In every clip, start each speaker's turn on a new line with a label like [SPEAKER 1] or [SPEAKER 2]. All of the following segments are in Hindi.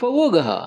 [SPEAKER 1] फवोगहा।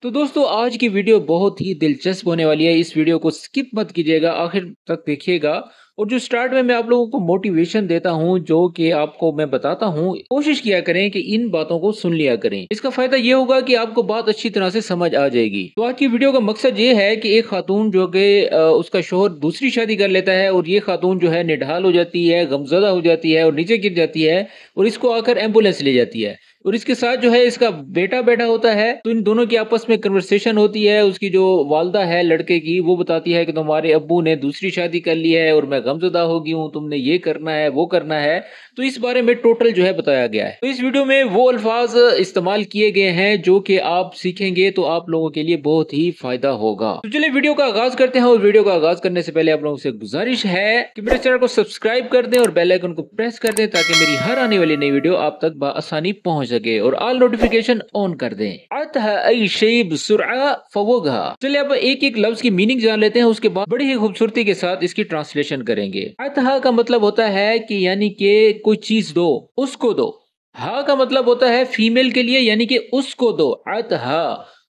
[SPEAKER 1] तो दोस्तों आज की वीडियो बहुत ही दिलचस्प होने वाली है। इस वीडियो को स्किप मत कीजिएगा, आखिर तक देखिएगा। और जो स्टार्ट में मैं आप लोगों को मोटिवेशन देता हूं, जो कि आपको मैं बताता हूं, कोशिश किया करें कि इन बातों को सुन लिया करें। इसका फायदा ये होगा कि आपको बात अच्छी तरह से समझ आ जाएगी। तो आज की वीडियो का मकसद ये है कि एक खातून जो कि उसका शोहर दूसरी शादी कर लेता है और ये खातून जो है निढाल हो जाती है, गमजदा हो जाती है और नीचे गिर जाती है और इसको आकर एम्बुलेंस ले जाती है और इसके साथ जो है इसका बेटा बैठा होता है। तो इन दोनों की आपस में कन्वर्सेशन होती है। उसकी जो वालदा है लड़के की, वो बताती है कि तुम्हारे अब्बू ने दूसरी शादी कर ली है और मैं गमज़दा हो गई हूँ, तुमने ये करना है वो करना है। तो इस बारे में टोटल जो है बताया गया है। तो इस वीडियो में वो अल्फाज इस्तेमाल किए गए हैं जो कि आप सीखेंगे तो आप लोगों के लिए बहुत ही फायदा होगा। तो चलिए वीडियो का आगाज करते हैं। और वीडियो का आगाज करने से पहले आप लोगों से गुजारिश है कि मेरे चैनल को सब्सक्राइब कर दें और बेल आइकन को प्रेस कर दें ताकि मेरी हर आने वाली नई वीडियो आप तक बआसानी पहुंच सके और ऑल नोटिफिकेशन ऑन कर दें। अतः अई शै बिसुरअ फवगहा। चलिए अब एक एक लफ्ज की मीनिंग जान लेते हैं, उसके बाद बड़ी ही खूबसूरती के साथ इसकी ट्रांसलेशन करेंगे। अतः का मतलब होता है कि यानी कि कोई चीज दो, उसको दो। हा का मतलब होता है फीमेल के लिए, यानी कि उसको दो। अतः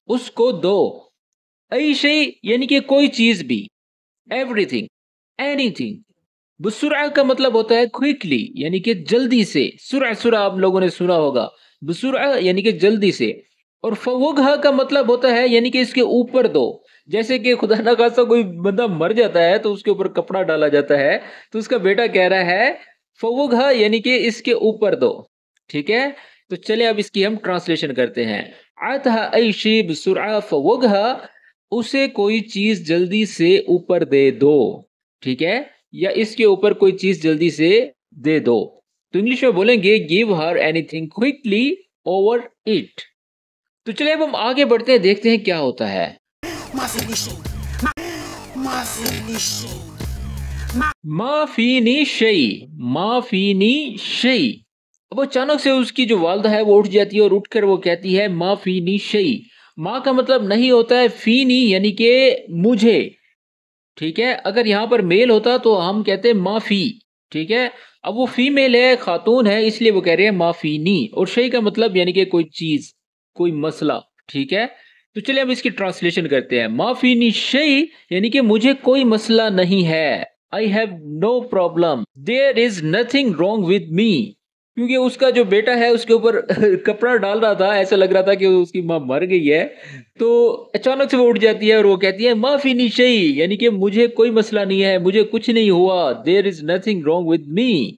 [SPEAKER 1] उसको दो। अई शै यानी कि कोई चीज भी, एवरीथिंग, एनीथिंग। बुसुरा का मतलब होता है क्विकली, यानी कि जल्दी से। सुरा सुरा आप लोगों ने सुना होगा, बुसुरा यानी कि जल्दी से। और फवगहा का मतलब होता है यानी कि इसके ऊपर दो। जैसे कि खुदा ना खास्ता कोई बंदा मर जाता है तो उसके ऊपर कपड़ा डाला जाता है, तो उसका बेटा कह रहा है फवगहा यानी कि इसके ऊपर दो। ठीक है, तो चले अब इसकी हम ट्रांसलेशन करते हैं। अतः अई शै बिसुरअ फवगहा, उसे कोई चीज जल्दी से ऊपर दे दो। ठीक है, या इसके ऊपर कोई चीज जल्दी से दे दो। तो इंग्लिश में बोलेंगे give her anything quickly over it. तो चलिए अब हम आगे बढ़ते हैं, देखते हैं क्या होता है। माफीनी शई, माफीनी शई। अब अचानक से उसकी जो वालदा है वो उठ जाती है और उठकर वो कहती है माफीनी शई। माँ का मतलब नहीं होता है फीनी यानी कि मुझे। ठीक है, अगर यहां पर मेल होता तो हम कहते माफी। ठीक है, अब वो फीमेल है, खातून है, इसलिए वो कह रहे हैं माफीनी। और शई का मतलब यानी कि कोई चीज, कोई मसला। ठीक है, तो चलिए अब इसकी ट्रांसलेशन करते हैं। माफीनी शई यानी कि मुझे कोई मसला नहीं है। I have no problem, there is nothing wrong with me. क्योंकि उसका जो बेटा है उसके ऊपर कपड़ा डाल रहा था, ऐसा लग रहा था कि उसकी माँ मर गई है। तो अचानक से वो उठ जाती है और वो कहती है माफी निशई, यानी कि मुझे कोई मसला नहीं है, मुझे कुछ नहीं हुआ। There is nothing wrong with me.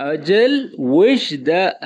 [SPEAKER 1] अजल वश द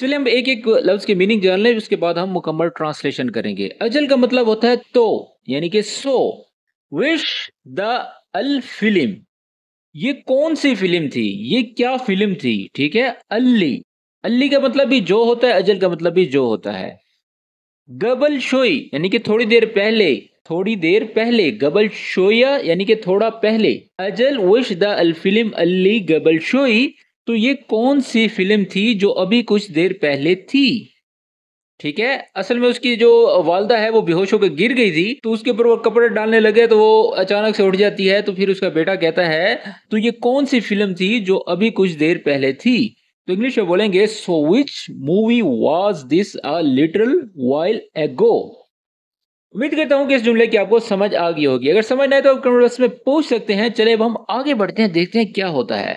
[SPEAKER 1] चलिए हम एक एक लफ्ज की मीनिंग जान लें, उसके बाद हम मुकम्मल ट्रांसलेशन करेंगे। अजल का मतलब होता है तो, यानी कि सो। विश द अल फिल्म, ये कौन सी फिल्म थी, ये क्या फिल्म थी। ठीक है, अल्ली, अल्ली का मतलब भी जो होता है, अजल का मतलब भी जो होता है। गबल शोई यानी कि थोड़ी देर पहले, थोड़ी देर पहले। गबल शोया यानी कि थोड़ा पहले। अजल विश द अल फिल्म अल्ली गबल शोई, तो ये कौन सी फिल्म थी जो अभी कुछ देर पहले थी। ठीक है, असल में उसकी जो वालदा है वो बेहोश होकर गिर गई थी, तो उसके ऊपर वो कपड़े डालने लगे तो वो अचानक से उठ जाती है। तो फिर उसका बेटा कहता है तो ये कौन सी फिल्म थी जो अभी कुछ देर पहले थी। तो इंग्लिश में बोलेंगे so which movie was this a little while ago. उम्मीद करता हूं कि इस जुमले की आपको समझ आ गई होगी। अगर समझ ना आए तो आप कमेंट बॉक्स में पूछ सकते हैं। चले अब हम आगे बढ़ते हैं, देखते हैं क्या होता है।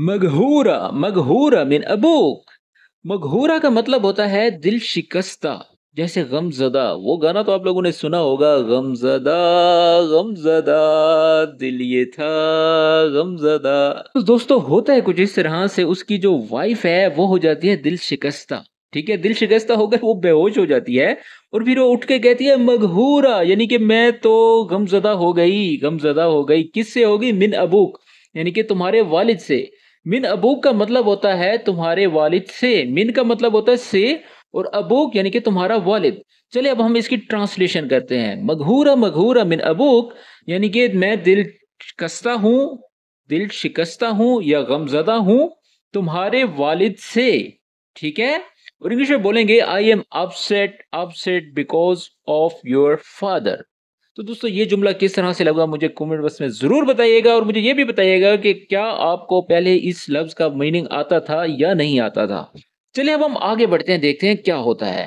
[SPEAKER 1] मगहूरा, मगहूरा मिन अबूक। मगहूरा का मतलब होता है दिल शिकस्ता, जैसे गमजदा। वो गाना तो आप लोगों ने सुना होगा, गमजदा गमजदा दिल ये था गमजदा। तो दोस्तों होता है कुछ इस तरह से, उसकी जो वाइफ है वो हो जाती है दिल शिकस्ता। ठीक है, दिल शिकस्ता होकर वो बेहोश हो जाती है और फिर वो उठ के कहती है मगहूरा, यानी कि मैं तो गमजदा हो गई, गमजदा हो गई। किससे होगी, मिन अबूक यानी कि तुम्हारे वालिद से। मिन अबूक का मतलब होता है तुम्हारे वालिद से, मिन का मतलब होता है से, और अबूक यानी कि तुम्हारा वालिद। चलिए अब हम इसकी ट्रांसलेशन करते हैं। मगहूरा मगहूरा मिन अबूक यानी कि मैं दिल कस्ता हूँ, दिल शिकस्ता हूँ या गमजदा हूँ तुम्हारे वालिद से, ठीक है। और इंग्लिश में बोलेंगे I am upset, upset because of your father. तो दोस्तों ये जुमला किस तरह से लगा मुझे कमेंट बॉक्स में जरूर बताइएगा, और मुझे ये भी बताइएगा कि क्या आपको पहले इस लफ्ज का मीनिंग आता था या नहीं आता था। चलिए अब हम आगे बढ़ते हैं, देखते हैं क्या होता है।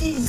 [SPEAKER 2] 30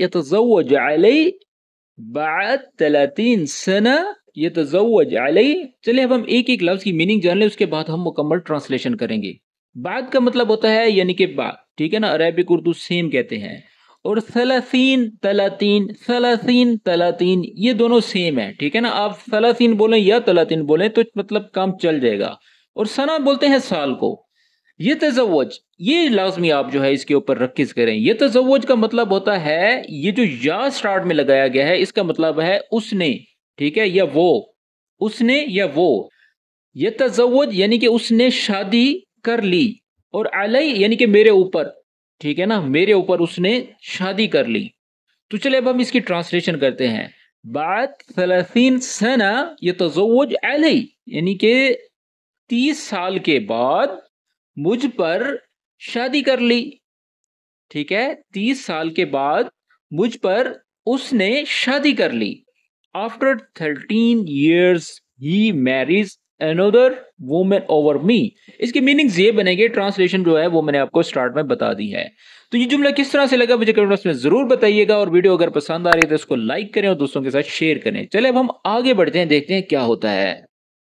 [SPEAKER 1] यतज़व्वज अलई, बाद 30 सना यतज़व्वज अलई। चलिए अब हम एक एक लफ्ज की मीनिंग जान लें, उसके बाद हम मुकम्मल ट्रांसलेशन करेंगे। बाद का मतलब होता है यानी कि बाद, ठीक है ना, अरेबिक उर्दू सेम कहते हैं। और सलासीन तलातीन, सलासीन तलातीन ये दोनों सेम है, ठीक है ना। आप सलासीन बोलें या तलातीन बोलें तो मतलब काम चल जाएगा। और सना बोलते हैं साल को। ये तजव्वज, ये लाजमी आप जो है इसके ऊपर रक्किज करें। ये तजव्वज का मतलब होता है, ये जो या स्टार्ट में लगाया गया है इसका मतलब है उसने, ठीक है, या वो, उसने या वो। ये तजव्वज यानी कि उसने शादी कर ली, और अलई यानी कि मेरे ऊपर, ठीक है ना, मेरे ऊपर उसने शादी कर ली। तो चलिए अब हम इसकी ट्रांसलेशन करते हैं। बाद 30 सना यतज़व्वज अलई यानी कि 30 साल के बाद मुझ पर शादी कर ली, ठीक है, 30 साल के बाद मुझ पर उसने शादी कर ली। आफ्टर 13 years ही marriage another women over me. इसकी मीनिंग्स ये बनेंगे, ट्रांसलेशन जो है वो मैंने आपको स्टार्ट में बता दी है। तो ये जुमला किस तरह से लगा मुझे कमेंट बॉक्स में जरूर बताइएगा, और वीडियो अगर पसंद आ रही है तो इसको लाइक करें और दोस्तों के साथ शेयर करें। चले अब हम आगे बढ़ते हैं, देखते हैं क्या होता है।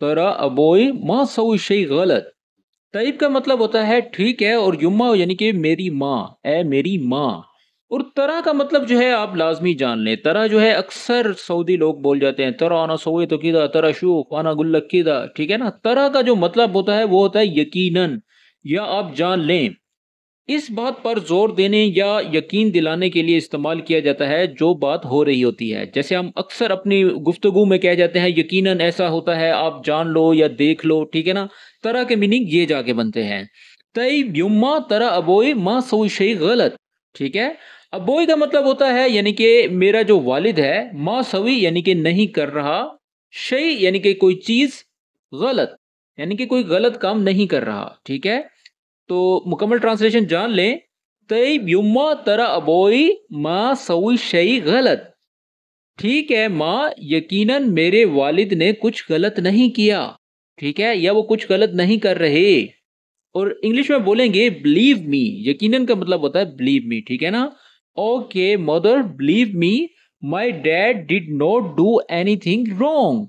[SPEAKER 1] तरा अबोई माँ सवी शई गलत। तईब का मतलब होता है ठीक है, और युम्मा यानी कि मेरी माँ, ए मेरी माँ। और तरा का मतलब जो है आप लाजमी जान लें। तरा जो है अक्सर सऊदी लोग बोल जाते हैं तरा आना सोए तो किदा, तरा शूफ आना गुल्लक किदा, ठीक है ना। तरा का जो मतलब होता है वो होता है यकीनन, या आप जान लें। इस बात पर जोर देने या यकीन दिलाने के लिए इस्तेमाल किया जाता है जो बात हो रही होती है। जैसे हम अक्सर अपनी गुफ्तगू में कह जाते हैं यकीनन ऐसा होता है, आप जान लो या देख लो, ठीक है ना। तरह के मीनिंग ये जाके बनते हैं। तईब युम्मा तरा अबोई माँ सोई शई गलत, ठीक है। अबोई का मतलब होता है यानी कि मेरा जो वालिद है, माँ सवी यानी कि नहीं कर रहा, शई यानी कि कोई चीज, गलत यानी कि कोई गलत काम नहीं कर रहा, ठीक है। तो मुकम्मल ट्रांसलेशन जान लें। तईब युम्मा तरा अबोई माँ सवी शई गलत, ठीक है, माँ यकीनन मेरे वालिद ने कुछ गलत नहीं किया, ठीक है, या वो कुछ गलत नहीं कर रहे। और इंग्लिश में बोलेंगे बिलीव मी, यकीनन का मतलब होता है बिलीव मी, ठीक है ना। Okay mother believe me my dad did not do anything wrong.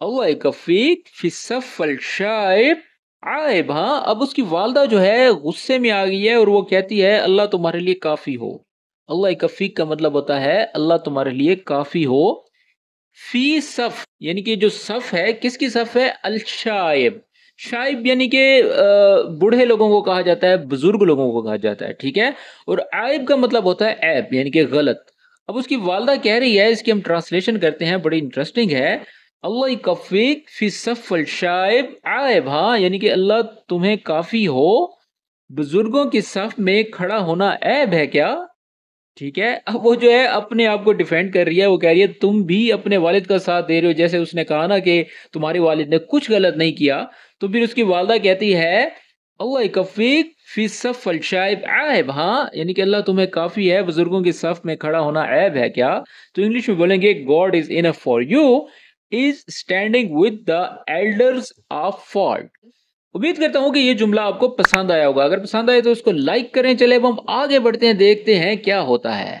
[SPEAKER 1] Allah यकफीक फी सफ़ल शाइब आइब। हाँ, अब उसकी वालदा जो है गुस्से में आ गई है और वो कहती है अल्लाह तुम्हारे लिए काफी हो। अल्लाह यकफीक का मतलब होता है अल्लाह तुम्हारे लिए काफी हो। फी सफ यानी कि जो सफ है, किसकी सफ है? अल शाइब। शाइब यानी कि बूढ़े लोगों को कहा जाता है, बुजुर्ग लोगों को कहा जाता है, ठीक है। और आइब का मतलब होता है ऐब यानी कि गलत। अब उसकी वालदा कह रही है, इसकी हम ट्रांसलेशन करते हैं, बड़ी इंटरेस्टिंग है। अल्लाह कफ़ीक फी सफ़ल शाइब आइब। हाँ, यानी कि अल्लाह तुम्हें काफी हो, बुजुर्गों की सफ में खड़ा होना ऐब है क्या? ठीक है। अब वो जो है अपने आप को डिफेंड कर रही है, वो कह रही है तुम भी अपने वालिद का साथ दे रहे हो, जैसे उसने कहा ना कि तुम्हारे वालिद ने कुछ गलत नहीं किया। तो फिर उसकी वालदा कहती है अल्लाह कफ़ीक फी सफ़ल शाइब आइब। हाँ, यानी कि अल्लाह तुम्हें काफी है, बुजुर्गों की सफ में खड़ा होना ऐब है क्या? तो इंग्लिश में बोलेंगे God is enough for you is standing with the elders of fault. उम्मीद करता हूं कि ये जुमला आपको पसंद आया होगा। अगर पसंद आए तो इसको लाइक करें। चले अब हम आगे बढ़ते हैं, देखते हैं क्या होता है।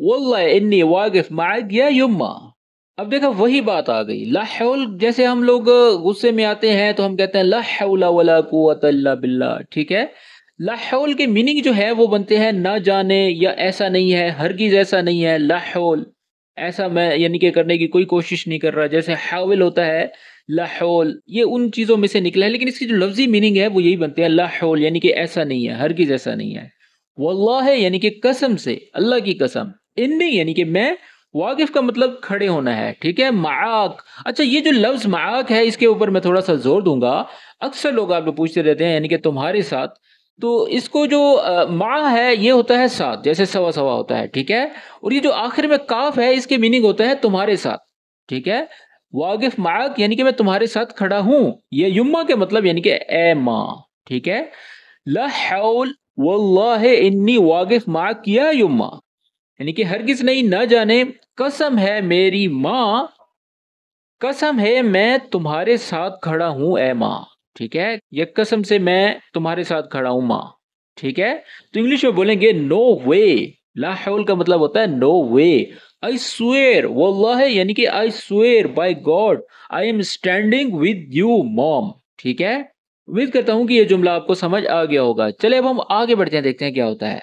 [SPEAKER 1] वल्लाह इन्नी वाकिफ माक या युम्मा। अब देखो वही बात आ गई, ला हौल। जैसे हम लोग गुस्से में आते हैं तो हम कहते हैं ला हौला वला कुव्वता इल्ला बिल्लाह, ठीक है। ला हौल के मीनिंग जो है वो बनते हैं ना जाने, या ऐसा नहीं है, हरगिज ऐसा नहीं है। ला हौल ऐसा मैं यानी कि करने की कोई कोशिश नहीं कर रहा। जैसे हाविल होता है, ला हौल ये उन चीज़ों में से निकला है, लेकिन इसकी जो लफ्जी मीनिंग है वो यही बनते हैं, ला हौल यानी कि ऐसा नहीं है, हरगिज ऐसा नहीं है। वल्लाह यानी कि कसम से, अल्लाह की कसम। इन्नी यानी कि मैं, वाकिफ का मतलब खड़े होना है, ठीक है। माक, अच्छा ये जो लफ्ज माक है इसके ऊपर मैं थोड़ा सा जोर दूंगा। अक्सर लोग आपको पूछते रहते हैं यानी कि तुम्हारे साथ, तो इसको जो मा है ये होता है साथ, जैसे सवा सवा होता है, ठीक है। और ये जो आखिर में काफ है इसके मीनिंग होता है तुम्हारे साथ, ठीक है। वाकिफ माक यानी कि मैं तुम्हारे साथ खड़ा हूं। ये युम्मा के मतलब यानी कि ए माँ, ठीक है। ला हौल वल्लाह इन्नी वाकिफ माक या युम्मा, यानी कि हरगिज नहीं, ना जाने, कसम है मेरी माँ, कसम है मैं तुम्हारे साथ खड़ा हूं ए माँ, ठीक है। ये कसम से मैं तुम्हारे साथ खड़ा हूं माँ, ठीक है। तो इंग्लिश में बोलेंगे नो वे। ला हौल का मतलब होता है नो वे। आई स्वेयर वल्लाह यानी कि I swear by God I am standing with you mom, ठीक है। उम्मीद करता हूं कि ये जुमला आपको समझ आ गया होगा। चले अब हम आगे बढ़ते हैं, देखते हैं क्या होता है।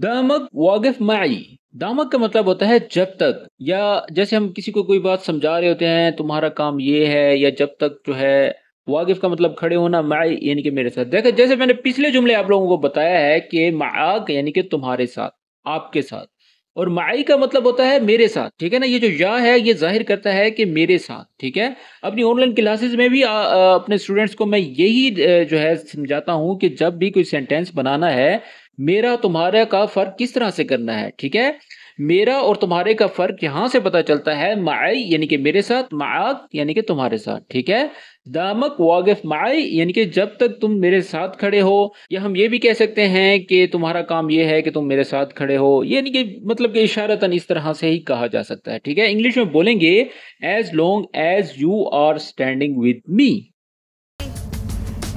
[SPEAKER 1] दामक वाकिफ माई, दामक का मतलब होता है जब तक, या जैसे हम किसी को कोई बात समझा रहे होते हैं तुम्हारा काम ये है, या जब तक जो है। वाकिफ का मतलब खड़े होना, माई यानी कि मेरे साथ। देखो जैसे मैंने पिछले जुमले आप लोगों को बताया है कि माक यानी कि तुम्हारे साथ, आपके साथ, और माई का मतलब होता है मेरे साथ, ठीक है ना। ये जो या है ये जाहिर करता है कि मेरे साथ, ठीक है। अपनी ऑनलाइन क्लासेस में भी अपने स्टूडेंट्स को मैं यही जो है समझाता हूं कि जब भी कोई सेंटेंस बनाना है, मेरा तुम्हारा का फर्क किस तरह से करना है, ठीक है। मेरा और तुम्हारे का फर्क यहां से पता चलता है, माई यानी कि मेरे साथ, माक यानी कि तुम्हारे साथ, ठीक है। दामक वाकिफ माई यानी कि जब तक तुम मेरे साथ खड़े हो, या हम ये भी कह सकते हैं कि तुम्हारा काम ये है कि तुम मेरे साथ खड़े हो, यानी कि मतलब कि इशारतन इस तरह से ही कहा जा सकता है, ठीक है। इंग्लिश में बोलेंगे as long as you are standing with me.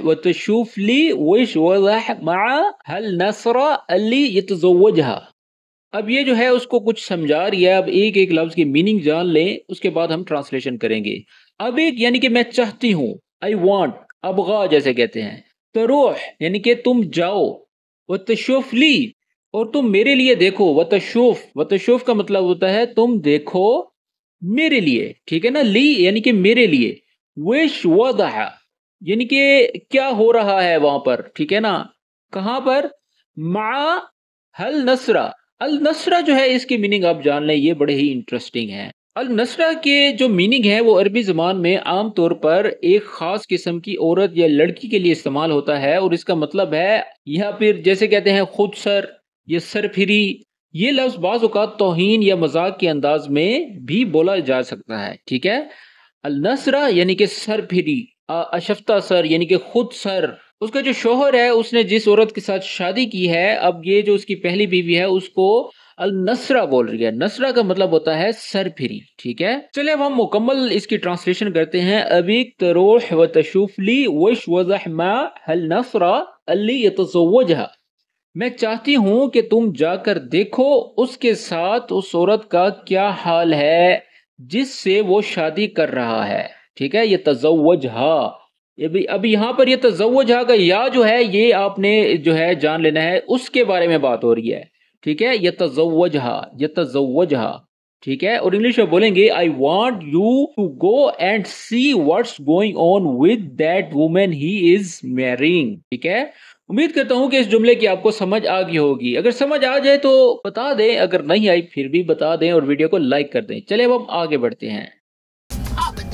[SPEAKER 1] व तशूफ ली विश वज़ह मआ हल नसरा अली यतज़व्वजहा। अब ये जो है उसको कुछ समझा रही है। अब एक एक लफ्ज की मीनिंग जान लें, उसके बाद हम ट्रांसलेशन करेंगे। अब एक यानी कि मैं चाहती हूँ, आई वांट, अबगा जैसे कहते हैं। तरोह यानी कि तुम जाओ, व तशूफ ली और तुम मेरे लिए देखो। व तशूफ का मतलब होता है तुम देखो मेरे लिए, ठीक है ना। ली यानी कि मेरे लिए, विश वज़ह यानी कि क्या हो रहा है वहां पर, ठीक है ना। कहां पर, मा हल नसरा। अल नसरा जो है इसकी मीनिंग आप जान लें, ये बड़े ही इंटरेस्टिंग है। अल नसरा के जो मीनिंग है वो अरबी ज़बान में आम तौर पर एक ख़ास किस्म की औरत या लड़की के लिए इस्तेमाल होता है, और इसका मतलब है, या फिर जैसे कहते हैं खुद सर या सरफिरी। ये लफ्ज़ बाज़ औक़ात तौहीन या मजाक के अंदाज में भी बोला जा सकता है, ठीक है। अल नसरा यानी कि सरफिरी, अशफ्ता सर यानी कि खुद सर। उसका जो शोहर है उसने जिस औरत के साथ शादी की है, अब ये जो उसकी पहली बीवी है उसको अल नसरा बोल रही है। नसरा का मतलब होता है सरफिरी, ठीक है। चले अब हम मुकम्मल इसकी ट्रांसलेशन करते हैं। अबीक तरोह व तशूफली वश वज़ह मा हल नसरा अली यतज़व्वजहा। मैं चाहती हूं कि तुम जाकर देखो उसके साथ उस औरत का क्या हाल है जिससे वो शादी कर रहा है, ठीक है। ये तज़व्वजहा, ये भी अब यहाँ पर ये तज़व्वजहा का या जो है ये आपने जो है जान लेना है, उसके बारे में बात हो रही है, ठीक है। ये तज़व्वजहा, ठीक है। और इंग्लिश में बोलेंगे I want you to go and see what's going on with that women he is marrying, ठीक है। उम्मीद करता हूं कि इस जुमले की आपको समझ आ गई होगी। अगर समझ आ जाए तो बता दें, अगर नहीं आई फिर भी बता दें, और वीडियो को लाइक कर दें। चले अब हम आगे बढ़ते हैं।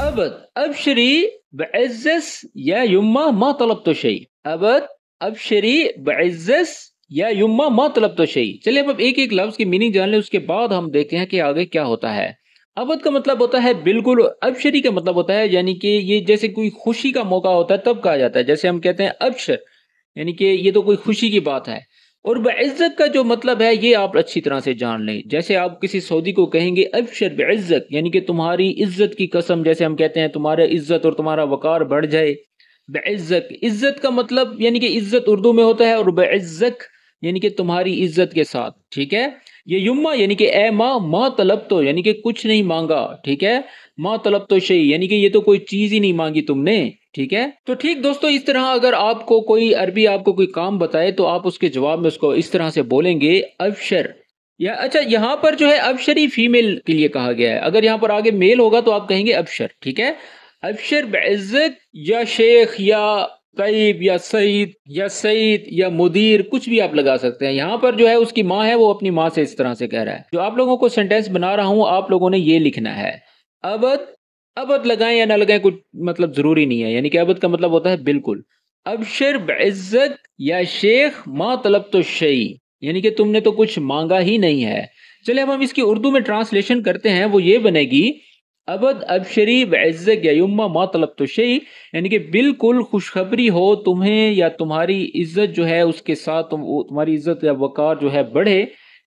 [SPEAKER 1] अबद अबशरी बइज़्ज़स या युम्मा मा तलब तो शई। अबद अबशरी बइज़्ज़स या युम्मा मा तलब तो शई। चलिए अब एक एक लफ्ज की मीनिंग जान ले, उसके बाद हम देखते हैं कि आगे क्या होता है। अबद का मतलब होता है बिल्कुल, अबशरी का मतलब होता है यानी कि ये जैसे कोई खुशी का मौका होता है तब कहा जाता है, जैसे हम कहते हैं अबशर, यानी कि ये तो कोई खुशी की बात है। और बेइज्जत का जो मतलब है ये आप अच्छी तरह से जान लें। जैसे आप किसी सऊदी को कहेंगे अबशर बेइज्जत, यानी कि तुम्हारी इज्जत की कसम, जैसे हम कहते हैं तुम्हारा इज्जत और तुम्हारा वकार बढ़ जाए। बेइज्जत, इज्जत का मतलब यानी कि इज्जत उर्दू में होता है, और बेइज्जत यानी कि तुम्हारी इज्जत के साथ, ठीक है। ये युम्मा यानी कि ए माँ, माँ तलब तो यानी कि कुछ नहीं मांगा, ठीक है। माँ तलब तो शई यानी कि ये तो कोई चीज ही नहीं मांगी तुमने, ठीक है। तो ठीक दोस्तों, इस तरह अगर आपको कोई अरबी आपको कोई काम बताए तो आप उसके जवाब में उसको इस तरह से बोलेंगे अबशर। या अच्छा, यहाँ पर जो है अबशरी फीमेल के लिए कहा गया है, अगर यहाँ पर आगे मेल होगा तो आप कहेंगे अबशर, ठीक है। अबशर बेइज्जत या शेख या तैयब या सईद या मुदीर, कुछ भी आप लगा सकते हैं। यहाँ पर जो है उसकी माँ है, वो अपनी माँ से इस तरह से कह रहा है। जो आप लोगों को सेंटेंस बना रहा हूँ आप लोगों ने ये लिखना है। अबद, अबद लगाएं या ना लगाएं कुछ मतलब जरूरी नहीं है, यानी कि अबद का मतलब होता है बिल्कुल। अबशर बेइज्जत या शेख माँ तलब तो शई, यानी कि तुमने तो कुछ मांगा ही नहीं है। चलिए अब हम इसकी उर्दू में ट्रांसलेशन करते हैं, वो ये बनेगी अबद अबशरी बेइज्जत या युम्मा मा तलब तो शई, यानी कि बिल्कुल खुशखबरी हो तुम्हें या तुम्हारी इज्जत जो है उसके साथ तुम्हारी इज्जत या वकार जो है बढ़े।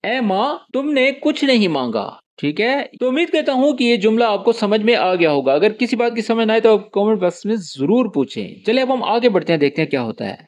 [SPEAKER 1] ए माँ तुमने कुछ नहीं मांगा, ठीक है। तो उम्मीद करता हूँ कि ये जुमला आपको समझ में आ गया होगा। अगर किसी बात की समझ ना आए तो आप कमेंट बॉक्स में जरूर पूछें। चलिए अब हम आगे बढ़ते हैं, देखते हैं क्या होता है।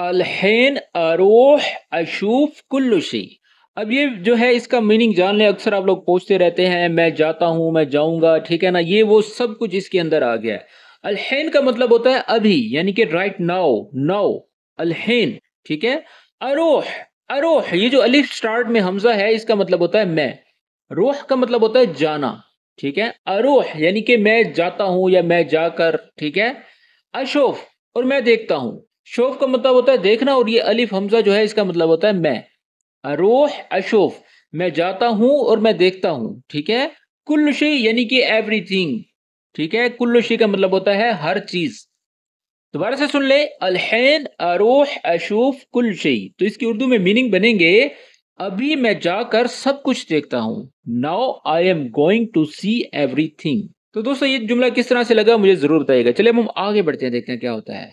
[SPEAKER 1] अलहैन अरोह अशूफ कुल्लु शै। अब ये जो है इसका मीनिंग जान लें। अक्सर आप लोग पूछते रहते हैं मैं जाता हूं, मैं जाऊंगा, ठीक है ना, ये वो सब कुछ इसके अंदर आ गया है। अलहैन का मतलब होता है अभी, यानी कि राइट नाउ, नाउ अलहैन, ठीक है। अरोह, अरोह ये जो अलिफ स्टार्ट में हमजा है इसका मतलब होता है मैं। रोह का मतलब होता है जाना, ठीक है। अरोह यानी कि मैं जाता हूं या मैं जाकर, ठीक है। अशोफ, और मैं देखता हूं। शोफ का मतलब होता है देखना, और ये अलिफ हमजा जो है इसका मतलब होता है मैं। अरोह अशोफ, मैं जाता हूं और मैं देखता हूं, ठीक है। कुल्लु शै यानी कि एवरीथिंग, ठीक है। कुल्लु शै का मतलब होता है हर चीज। दोबारा से सुन ले, अलहैन अरोह अशूफ कुल शै। तो इसकी उर्दू में मीनिंग बनेंगे अभी मैं जाकर सब कुछ देखता हूं। Now I am going to see everything. तो दोस्तों ये जुमला किस तरह से लगा मुझे जरूर बताइएगा। चलिए अब हम आगे बढ़ते हैं, देखते हैं क्या होता है।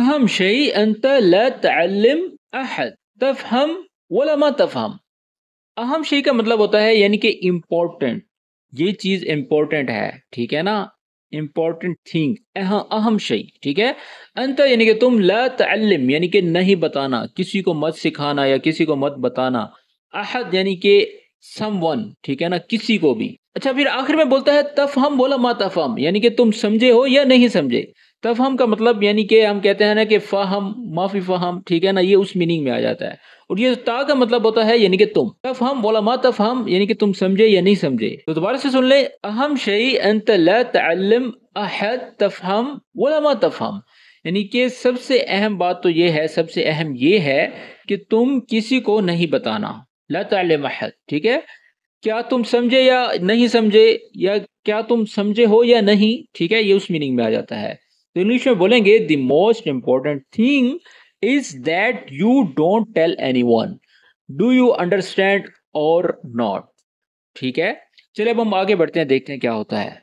[SPEAKER 1] अहम शई अंत ला तअल्लम अहद तफहम वला मा तफहम। अहम शई का मतलब होता है यानी कि इम्पोर्टेंट, ये चीज इम्पोर्टेंट है, ठीक है ना। इम्पोर्टेंट थिंग, अहम शई, ठीक है। अंत यानी कि तुम, ला तअल्लम यानी कि नहीं बताना, किसी को मत सिखाना या किसी को मत बताना। अहद यानी कि समवन, ठीक है ना, किसी को भी। अच्छा फिर आखिर में बोलता है तफहम बोला मा तफहम, यानी कि तुम समझे हो या नहीं समझे। तफहम का मतलब यानी कि हम कहते हैं ना कि फ़हम माफी फ़हम, ठीक है ना, ये उस मीनिंग में आ जाता है। और ये ता का मतलब होता है यानी कि तुम। तफहम बोला मा तफहम यानी कि तुम समझे या नहीं समझे। तो दोबारा से सुन ले, अहम शई अंत ला तअल्लम अहद तफहम वला मा तफहम, यानी कि सबसे अहम बात तो ये है, सबसे अहम ये है कि तुम किसी को नहीं बताना। ला तअल्लम अहद, ठीक है। क्या तुम समझे या नहीं समझे, या क्या तुम समझे हो या नहीं, ठीक है, ये उस मीनिंग में आ जाता है। तो इंग्लिश में बोलेंगे the most important thing is that you don't tell anyone, do you understand or not, ठीक है। चलिए अब हम आगे बढ़ते हैं, देखते हैं क्या होता है।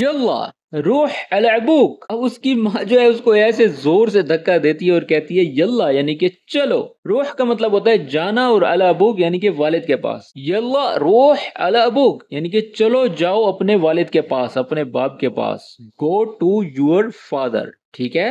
[SPEAKER 1] यल्ला रूह अलअबूक। अब उसकी माँ जो है उसको ऐसे जोर से धक्का देती है और कहती है यल्ला यानी कि चलो। रूह का मतलब होता है जाना, और अलअबूक यानी कि वालिद के पास। यल्ला रूह अलअबूक यानी कि चलो जाओ अपने वालिद के पास, अपने बाप के पास। गो टू योर फादर, ठीक है।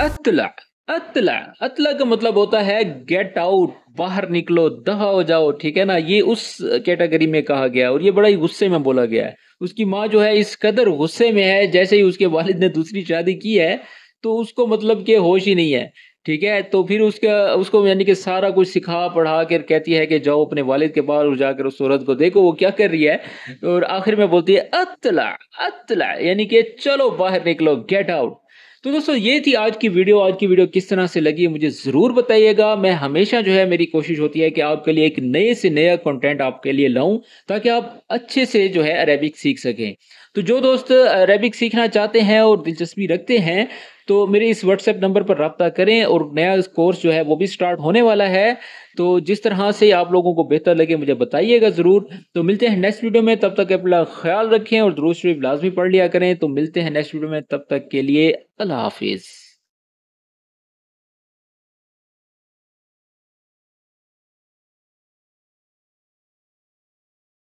[SPEAKER 1] अतला, अतला, अतला का मतलब होता है गेट आउट, बाहर निकलो, दफा हो जाओ, ठीक है ना। ये उस कैटेगरी में कहा गया, और ये बड़ा ही गुस्से में बोला गया है। उसकी माँ जो है इस कदर गुस्से में है, जैसे ही उसके वालिद ने दूसरी शादी की है तो उसको मतलब कि होश ही नहीं है, ठीक है, तो फिर उसको यानी कि सारा कुछ सिखा पढ़ा कर कहती है कि जाओ अपने वालिद के पास और जाकर उस औरत को देखो वो क्या कर रही है, और आखिर में बोलती है अत्तला अत्तला, यानी कि चलो बाहर निकलो, गेट आउट। तो दोस्तों ये थी आज की वीडियो। आज की वीडियो किस तरह से लगी मुझे ज़रूर बताइएगा। मैं हमेशा जो है मेरी कोशिश होती है कि आपके लिए एक नए से नया कंटेंट आपके लिए लाऊं ताकि आप अच्छे से जो है अरेबिक सीख सकें। तो जो दोस्त अरेबिक सीखना चाहते हैं और दिलचस्पी रखते हैं तो मेरे इस व्हाट्सएप नंबर पर रब्ता करें, और नया कोर्स जो है वो भी स्टार्ट होने वाला है। तो जिस तरह से आप लोगों को बेहतर लगे मुझे बताइएगा ज़रूर। तो मिलते हैं नेक्स्ट वीडियो में, तब तक अपना ख्याल रखें और दुरूद शरीफ लाजमी पढ़ लिया करें। तो मिलते हैं नेक्स्ट वीडियो में, तब तक के लिए अल्लाह हाफिज़।